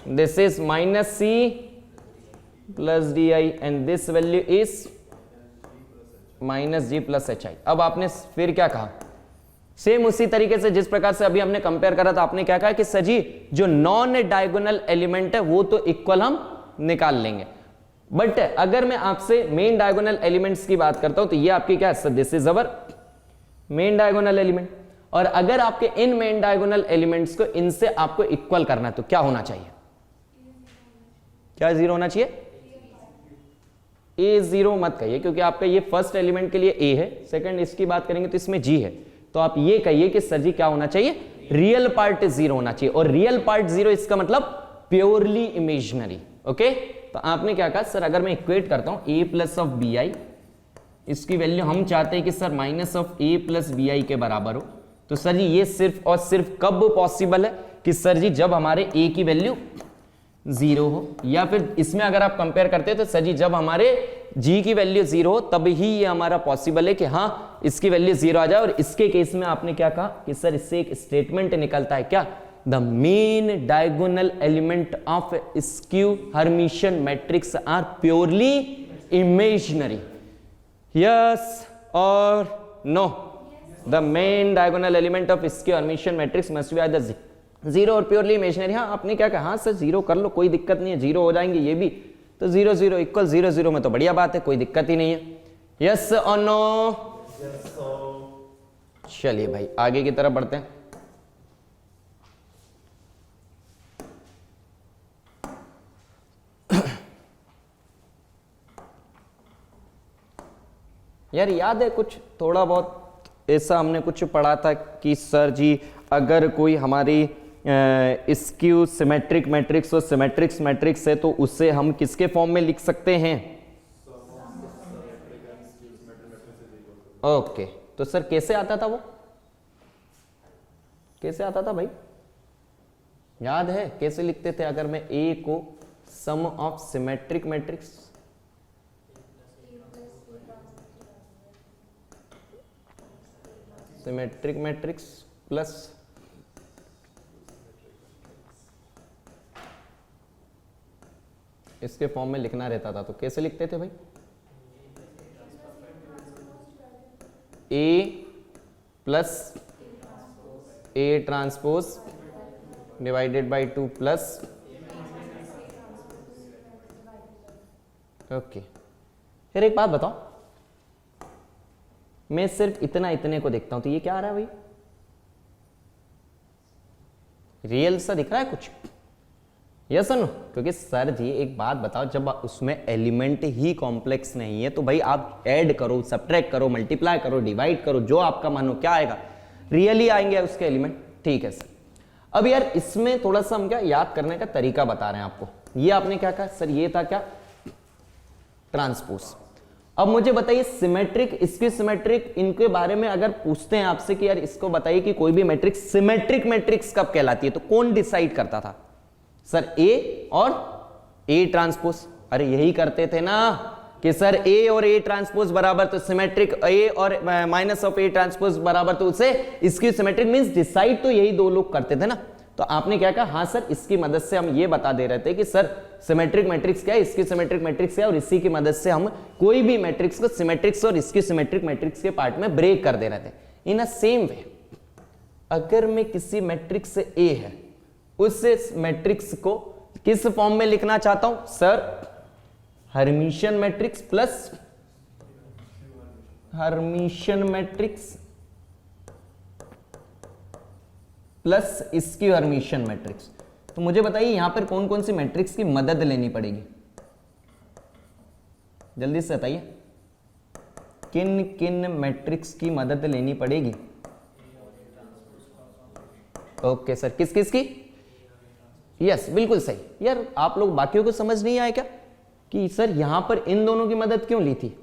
this is minus C plus DI, and this value is minus G plus HI। अब आपने फिर क्या कहा, same उसी तरीके से जिस प्रकार से अभी हमने कंपेयर करा था, आपने क्या कहा कि सर जी जो नॉन डायगोनल एलिमेंट है वो तो इक्वल हम निकाल लेंगे, बट अगर मैं आपसे मेन डायगोनल एलिमेंट्स की बात करता हूं तो ये आपकी क्या है, this is our main diagonal element, और अगर आपके इन मेन डायगोनल एलिमेंट्स को इनसे आपको इक्वल करना है तो क्या होना चाहिए, क्या जीरो होना चाहिए, A0 मत कहिए, क्योंकि आपका ये फर्स्ट एलिमेंट के लिए A है, सेकंड इसकी बात करेंगे तो इसमें G है, तो आप ये कहिए कि सर जी क्या होना चाहिए, रियल पार्ट 0 होना चाहिए, और रियल पार्ट 0 इसका मतलब प्योरली इमेजिनरी। ओके, तो आपने क्या कहा, सर अगर मैं इक्वेट करता हूं A प्लस ऑफ BI, इसकी वैल्यू हम चाहते हैं कि sir minus of A plus BI के बराबर हो, तो सर जी ये सिर्फ और सिर्फ कब पॉसिबल है कि सर जी जब हमारे A की वैल्यू 0 हो, या फिर इसमें अगर आप कंपेयर करते हैं तो सर जी जब हमारे G की वैल्यू 0 हो तब ही ये हमारा पॉसिबल है कि हाँ इसकी वैल्यू 0 आ जाए। और इसके केस में आपने क्या कहा कि सर इससे एक स्टेटमेंट निकलता है, क्या, the main diagonal element of skew hermitian matrix are purely imaginary, yes और no, the main diagonal element of skew hermitian matrix must be either 0 और प्योरली इमेजिनरी। हाँ आपने क्या कहा, हाँ सर 0 कर लो, कोई दिक्कत नहीं है, 0 हो जाएंगे ये भी, तो 0 0 इक्वल 0 0 में तो बढ़िया बात है, कोई दिक्कत ही नहीं है, यस और नो। चलिए भाई आगे की तरफ बढ़ते हैं। यार याद है कुछ थोड़ा बहुत ऐसा हमने कुछ पढ़ा था कि सर जी अगर कोई हमारी स्क्यू सिमेट्रिक मैट्रिक्स और सिमेट्रिक्स मैट्रिक्स है तो उससे हम किसके फॉर्म में लिख सकते हैं, ओके, तो सर कैसे आता था वो, कैसे आता था भाई, याद है कैसे लिखते थे, अगर मैं A को sum of symmetric matrix, symmetric matrix plus इसके फॉर्म में लिखना रहता था तो कैसे लिखते थे भाई? A plus A transpose divided by 2 plus okay. फिर एक बात बताओ, मैं सिर्फ इतना इतने को देखता हूं तो ये क्या आ रहा है भाई? रियल सा दिख रहा है कुछ? Yes no? क्योंकि सर जी एक बात बताओ, जब उसमें एलिमेंट ही कॉम्प्लेक्स नहीं है तो भाई आप ऐड करो, सब्ट्रैक्ट करो, मल्टीप्लाई करो, डिवाइड करो, जो आपका मानो क्या आएगा? रियली आएंगे उसके एलिमेंट। ठीक है सर। अब यार इसमें थोड़ा सा हम क्या याद करने का तरीका बता रहे हैं आपको। ये आपने क्या कहा सर? ये था क्या? ट्रांसपोज। अब मुझे बताइए सिमेट्रिक, इसकी सिमेट्रिक, इनके बारे में अगर पूछते हैं आपसे कि यार इसको बताइए कि कोई भी मैट्रिक्स सिमेट्रिक मैट्रिक्स कब कहलाती है, तो कौन डिसाइड करता था सर? ए और ए ट्रांसपोज। अरे यही करते थे ना कि सर ए और ए ट्रांसपोज बराबर तो सिमेट्रिक, ए और माइनस ऑफ ए ट्रांसपोज बराबर तो उसे इसकी सिमेट्रिक, मींस डिसाइड तो यही दो लोग करते थे ना। तो आपने क्या कहा? हाँ सर, इसकी मदद से हम ये बता दे रहे थे कि सर सिमेट्रिक मैट्रिक्स क्या है, इसकी सिमेट्रिक मैट्रिक्स क्या है, और इसी की मदद से हम कोई भी मैट्रिक्स को सिमेट्रिक्स और इसकी सिमेट्रिक मैट्रिक्स के पार्ट में ब्रेक कर दे रहे थे। इन अ सेम वे अगर मैं किसी मैट्रिक्स से ए है, उस मैट्रिक्स को किस फॉर्म में लिखना चाहता हूं sir? Hermitian matrix plus Hermitian matrix plus इसकी हर्मिशियन मैट्रिक्स। तो मुझे बताइए यहां पर कौन कौन सी मैट्रिक्स की मदद लेनी पड़ेगी? जल्दी से बताइए, किन किन मैट्रिक्स की मदद लेनी पड़ेगी? ओके सर, किस किस की? यस बिल्कुल सही। यार आप लोग बाकियों को समझ नहीं आया क्या कि सर यहां पर इन दोनों की मदद क्यों ली थी?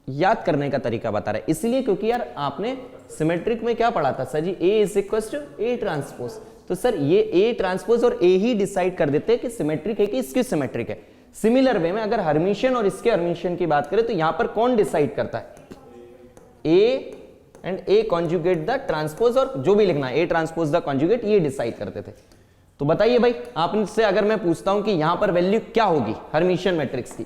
याद करने का तरीका बता रहा है, इसलिए क्योंकि यार आपने सिमेट्रिक में क्या पढ़ा था sir ji? A is equal to A transpose. तो सर ये ए ट्रांसपोज और ए ही डिसाइड कर देते हैं कि सिमेट्रिक है कि इसकी सिमेट्रिक है। सिमिलर वे में अगर हर्मिशियन और इसके हर्मिशियन की बात करें तो यहां पर कौन डिसाइड करता है? A and A conjugate the transpose, और जो भी लिखना है ए ट्रांसपोज द कॉन्जुगेट, ये डिसाइड करते थे। तो बताइए भाई, आपसे अगर मैं पूछता हूं कि यहां पर वैल्यू क्या होगी हर्मिशियन मैट्रिक्स की,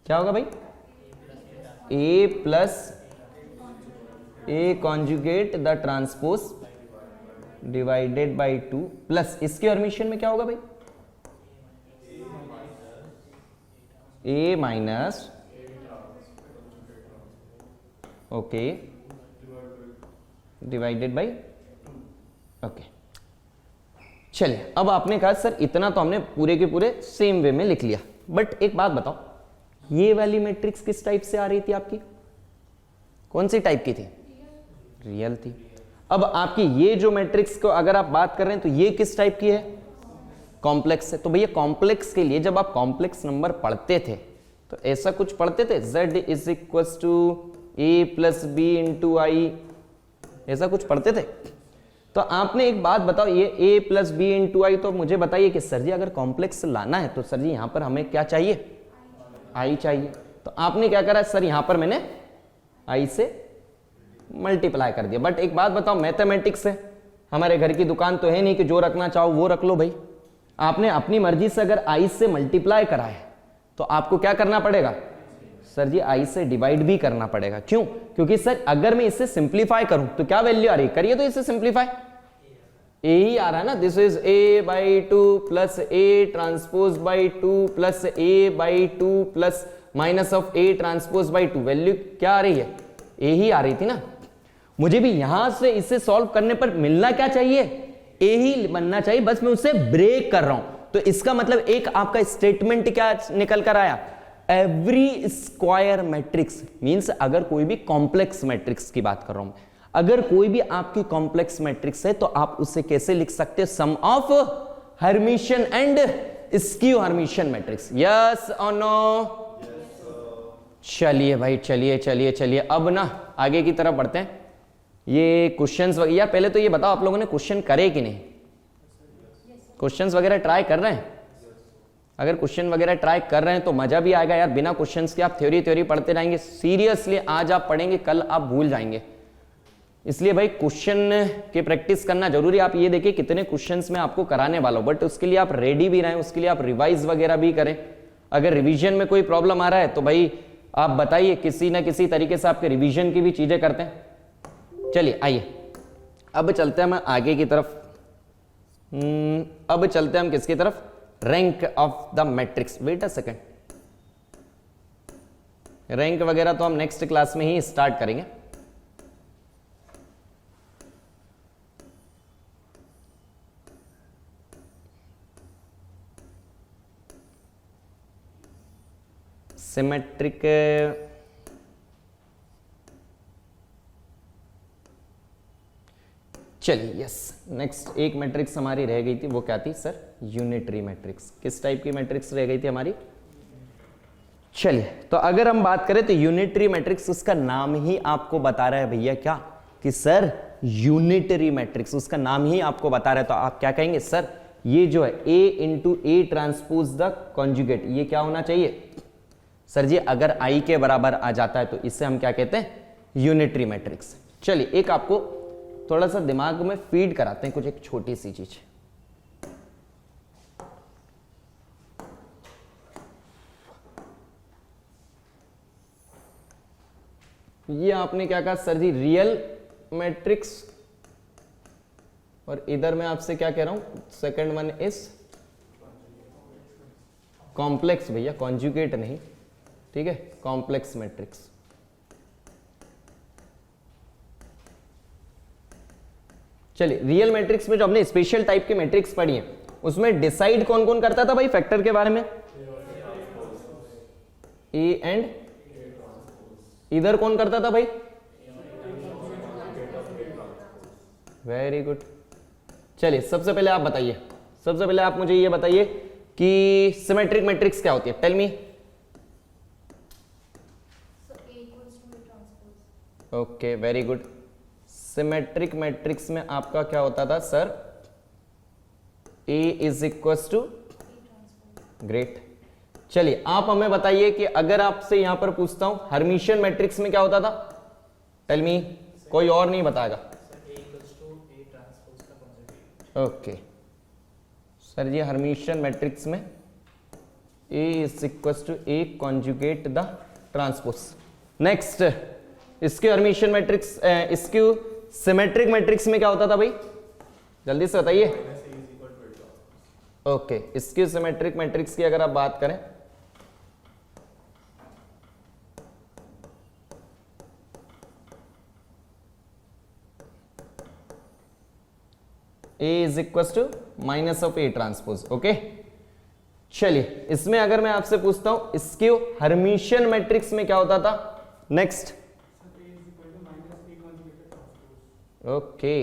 क्या होगा भाई? A plus A conjugate the transpose divided by 2 plus इसके हर्मिशियन में क्या होगा भाई? A minus okay divided by okay. चलिए, अब आपने कहा सर इतना तो हमने पूरे के पूरे सेम वे में लिख लिया, बट एक बात बताओ, ये वाली मैट्रिक्स किस टाइप से आ रही थी आपकी? कौन सी टाइप की थी? रियल थी। अब आपकी ये जो मैट्रिक्स को अगर आप बात कर रहे हैं तो ये किस टाइप की है? कॉम्प्लेक्स है। तो भैया कॉम्प्लेक्स के लिए जब आप कॉम्प्लेक्स नंबर पढ़ते थे तो ऐसा कुछ पढ़ते थे, z is equal to A plus B into I, ऐसा कुछ पढ़ते थे? तो आपने एक बात बताओ, ये a प्लस बी इंटू आई, तो मुझे बताइए कि सर जी अगर कॉम्प्लेक्स लाना है तो सर जी यहां पर हमें क्या चाहिए? i चाहिए। तो आपने क्या करा सर? यहां पर मैंने i से मल्टीप्लाई कर दिया। बट एक बात बताओ, मैथमेटिक्स है, हमारे घर की दुकान तो है नहीं कि जो रखना चाहो वो रख लो भाई। आपने अपनी मर्जी से अगर i से मल्टीप्लाई करा है तो आपको क्या करना पड़ेगा सर जी? i से डिवाइड भी करना पड़ेगा। क्यों? क्योंकि सर अगर मैं इसे सिंप्लीफाई करूं तो क्या वैल्यू आ रही है? करिए तो इसे सिंप्लीफाई, ए ही आ रहा है ना। This is a by 2 plus A transpose by 2 plus A by 2 plus minus of A transpose by 2। Value क्या आ रही है? ए ही आ रही थी ना। मुझे भी यहां से इसे सॉल्व करने पर मिलना क्या चाहिए? ए ही बनना चाहिए, बस मैं उसे ब्रेक कर रहा हूं। तो इसका मतलब एक आपका स्टेटमेंट क्या निकल कर आया? एवरी स्क्वायर मैट्रिक्स मींस, अगर कोई भी कॉम्प्लेक्स मैट्रिक्स की बात कर रहा हूं, अगर कोई भी आपकी कॉम्प्लेक्स मैट्रिक्स है तो आप उसे कैसे लिख सकते हैं? Sum of hermitian and skew hermitian matrix. Yes और नो? चलिए भाई, चलिए चलिए चलिए, अब ना आगे की तरफ बढ़ते हैं। ये क्वेश्चंस वगैरह, यार पहले तो ये बताओ आप लोगों ने क्वेश्चन करे कि नहीं? क्वेश्चंस वगैरह ट्राई कर रहे हैं? अगर क्वेश्चन वगैरह ट्राई कर रहे हैं तो मजा भी आएगा यार। बिना क्वेश्चंस के आप थ्योरी पढ़ते रहेंगे, सीरियसली आज आप पढ़ेंगे कल आप भूल जाएंगे। इसलिए भाई क्वेश्चन की प्रैक्टिस करना जरूरी। आप ये देखिए कितने क्वेश्चंस में आपको कराने वाला हूं, बट उसके लिए आप रेडी भी रहें, उसके लिए आप रिवाइज वगैरह भी करें। अगर रिवीजन में कोई प्रॉब्लम आ रहा है तो भाई आप बताइए, किसी ना किसी तरीके से आपके रिवीजन की भी चीजें करते हैं। चलिए आइए अब चलते हैं हम आगे की तरफ। अब चलते हैं हम किसकी तरफ, rank of the matrix. Wait a second, rank वगैरह तो हम नेक्स्ट क्लास में ही स्टार्ट करेंगे। सिमेट्रिक चलिए यस, नेक्स्ट एक मैट्रिक्स हमारी रह गई थी, वो क्या थी सर, यूनिटरी मैट्रिक्स। किस टाइप की मैट्रिक्स रह गई थी हमारी? चलिए तो अगर हम बात करें तो यूनिटरी मैट्रिक्स, उसका नाम ही आपको बता रहा है भैया क्या, कि सर यूनिटरी मैट्रिक्स, उसका नाम ही आपको बता रहा है। तो आप क्या कहेंगे सर, ये जो है A into A transpose the conjugate, ये क्या होना चाहिए सर जी? अगर I के बराबर आ जाता है तो इसे हम क्या कहते हैं, यूनिटरी मैट्रिक्स। चलिए एक आपको थोड़ा सा दिमाग में फीड कराते हैं कुछ, एक छोटी सी चीज। ये आपने क्या कहा सर जी, रियल मैट्रिक्स, और इधर मैं आपसे क्या कह रहा हूं, सेकंड वन इज कॉम्प्लेक्स। भैया कॉन्जुगेट नहीं, ठीक है, कॉम्प्लेक्स मैट्रिक्स। चलिए रियल मैट्रिक्स में जो हमने स्पेशल टाइप के मैट्रिक्स पढ़ी है, उसमें डिसाइड कौन कौन करता था भाई फैक्टर के बारे में? ए एंड, इधर कौन करता था भाई? Very good. चलिए सबसे पहले आप बताइए, सबसे पहले आप मुझे ये बताइए कि सिमेट्रिक मैट्रिक्स क्या होती है, tell me. Okay very good. Symmetric matrix में आपका क्या होता था sir? A is equal to, great. चलिए आप हमें बताइए कि अगर आपसे यहां पर पूछता हूं हर्मिशियन मैट्रिक्स में क्या होता था, टेल मी, कोई और नहीं बताएगा। Okay sir ji, Hermitian matrix में A is equal to A conjugate the transpose. Next, इसके हर्मिशियन मैट्रिक्स, इसके सिमेट्रिक मैट्रिक्स में क्या होता था भाई, जल्दी से बताइए। ओके, इसके सिमेट्रिक मैट्रिक्स की अगर आप बात करें, A is equal to minus of A transpose. Okay चलिए इसमें अगर मैं आपसे पूछता हूं इसके हर्मिशियन मैट्रिक्स में क्या होता था? Next, okay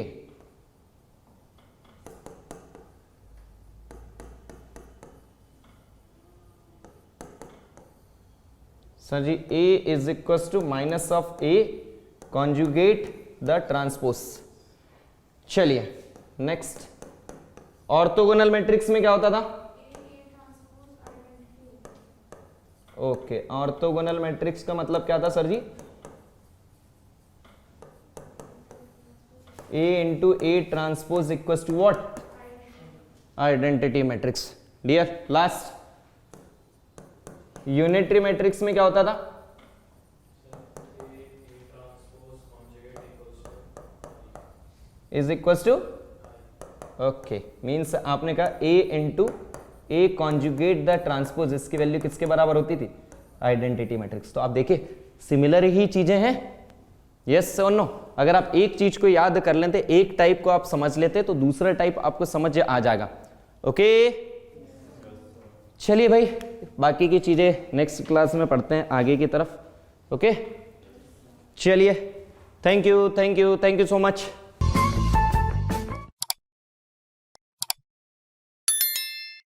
sir ji, A is equal to minus of A conjugate the transpose. चलिए नेक्स्ट, ऑर्थोगोनल मैट्रिक्स में क्या होता था? ओके, ऑर्थोगोनल मैट्रिक्स का मतलब क्या था sir ji? A into A transpose equal to what? Identity matrix. Dear last, unitary matrix में क्या होता था? Is equal to, okay, means आपने कहा A into A conjugate the transpose, इसकी वैल्यू किसके बराबर होती थी? Identity matrix. तो आप देखिए सिमिलर ही चीजें हैं, यस और नो। अगर आप एक चीज को याद कर लेते, एक टाइप को आप समझ लेते, तो दूसरा टाइप आपको समझ आ जाएगा। ओके चलिए भाई, बाकी की चीजें नेक्स्ट क्लास में पढ़ते हैं आगे की तरफ। ओके चलिए, thank you thank you thank you so much.